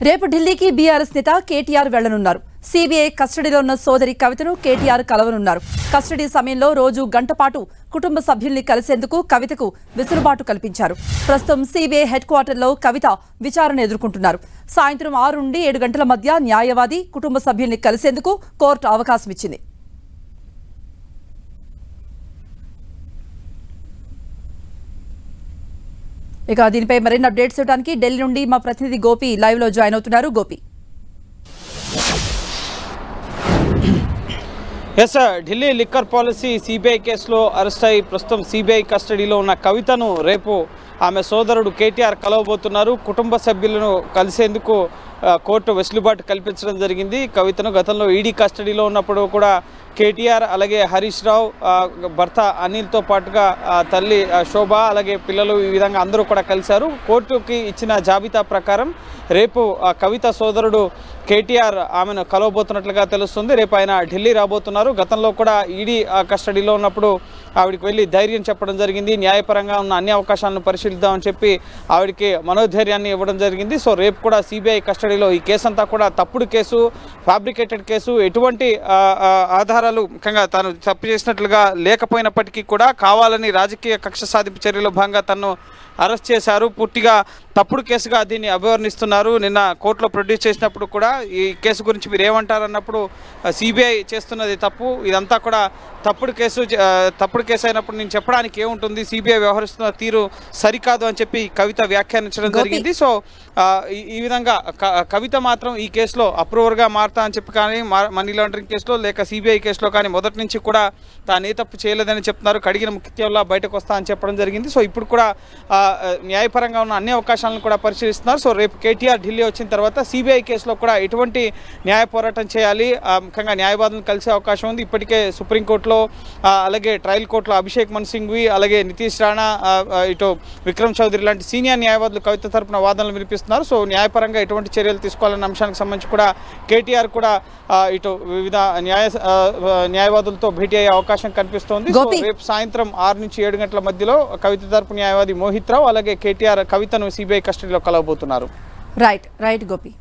రేపు ఢిల్లీకి బీఆర్ఎస్ నేత కేటీఆర్ వెళ్లనున్నారు. సీబీఐ కస్టడీలో ఉన్న సోదరి కవితను కేటీఆర్ కలవనున్నారు. కస్టడీ సమయంలో రోజు గంట పాటు కుటుంబ సభ్యుల్ని కలిసేందుకు కవితకు వెసులుబాటు కల్పించారు. ప్రస్తుతం సీబీఐ హెడ్ క్వార్టర్లో కవిత విచారణ ఎదుర్కొంటున్నారు. సాయంత్రం 6 నుండి 7 గంటల మధ్య న్యాయవాది కుటుంబ సభ్యుల్ని కలిసేందుకు కోర్టు అవకాశం ఇచ్చింది. ఇక దీనిపై మరిన్ని అప్డేట్స్ ఇవ్వడానికి ఢిల్లీ నుండి మా ప్రతినిధి గోపి లైవ్ లో జాయిన్ అవుతున్నారు. Gopi, yes Delhi liquor policy CBI కేసులో అరెస్ట్ అయి ప్రస్తుతం సిబిఐ కస్టడీలో ఉన్న కవితను రేపు ఆమె సోదరుడు కేటీఆర్ కలవబోతున్నారు. కుటుంబ సభ్యులను కలిసేందుకు కోర్టు వెసులుబాటు కల్పించడం జరిగింది. కవితను గతంలో ఈడీ కస్టడీలో ఉన్నప్పుడు కూడా కేటీఆర్ అలాగే హరీష్ రావు భర్త అనిల్తో పాటుగా తల్లి శోభ అలాగే పిల్లలు ఈ విధంగా అందరూ కూడా కలిశారు. కోర్టుకి ఇచ్చిన జాబితా ప్రకారం రేపు కవిత సోదరుడు కేటీఆర్ ఆమెను కలవబోతున్నట్లుగా తెలుస్తుంది. రేపు ఆయన ఢిల్లీ రాబోతున్నారు. గతంలో కూడా ఈడీ కస్టడీలో ఉన్నప్పుడు ఆవిడికి వెళ్ళి ధైర్యం చెప్పడం జరిగింది. న్యాయపరంగా ఉన్న అన్ని అవకాశాలను పరిశీలిద్దామని చెప్పి ఆవిడికి మనోధైర్యాన్ని ఇవ్వడం జరిగింది. సో రేపు కూడా సిబిఐ కస్టడీలో ఈ కేసు అంతా కూడా తప్పుడు కేసు, ఫ్యాబ్రికేటెడ్ కేసు, ఎటువంటి ఆధారాలు ముఖ్యంగా తాను తప్పు చేసినట్లుగా లేకపోయినప్పటికీ కూడా కావాలని రాజకీయ కక్ష సాధింపు చర్యలో భాగంగా తను అరెస్ట్ చేశారు. పూర్తిగా తప్పుడు కేసుగా దీన్ని అభివర్ణిస్తున్నారు. నిన్న కోర్టులో ప్రొడ్యూస్ చేసినప్పుడు కూడా ఈ కేసు గురించి మీరు ఏమంటారన్నప్పుడు సిబిఐ చేస్తున్నది తప్పు, ఇదంతా కూడా తప్పుడు కేసు అయినప్పుడు నేను చెప్పడానికి ఏముంటుంది, సిబిఐ వ్యవహరిస్తున్న తీరు సరికాదు అని చెప్పి కవిత వ్యాఖ్యానించడం జరిగింది. సో ఈ విధంగా కవిత మాత్రం ఈ కేసులో అప్రూవర్గా మారుతా అని చెప్పి కానీ మనీ లాండరింగ్ కేసులో లేక సిబిఐ కేసులో కానీ మొదటి నుంచి కూడా తాను ఏ తప్పు చేయలేదని చెప్తున్నారు. కడిగిన ముఖ్యంలో బయటకు వస్తా అని చెప్పడం జరిగింది. సో ఇప్పుడు కూడా న్యాయపరంగా ఉన్న అన్ని అవకాశాలను కూడా పరిశీలిస్తున్నారు. సో రేపు కేటీఆర్ ఢిల్లీ వచ్చిన తర్వాత సిబిఐ కేసులో కూడా ఎటువంటి న్యాయ పోరాటం చేయాలి, ముఖ్యంగా న్యాయవాదులను కలిసే అవకాశం ఉంది. ఇప్పటికే సుప్రీంకోర్టులో అలాగే ట్రయల్ కోర్టులో అభిషేక్ మను సింఘ్వి అలాగే నితీష్ రాణా ఇటు విక్రమ్ చౌదరి లాంటి సీనియర్ న్యాయవాదులు కవిత తరపున వాదనలు వినిపిస్తున్నారు. సో న్యాయపరంగా ఎటువంటి చర్యలు తీసుకోవాలన్న అంశానికి సంబంధించి కూడా కేటీఆర్ కూడా ఇటు వివిధ న్యాయవాదులతో భేటీ అయ్యే అవకాశం కనిపిస్తోంది. సో రేపు సాయంత్రం 6 నుంచి 7 గంటల మధ్యలో కవిత తరపు న్యాయవాది మోహిత్ రావు అలాగే కేటీఆర్ కవితను సిబిఐ కస్టడీలో కలవబోతున్నారు. రైట్ గోపి.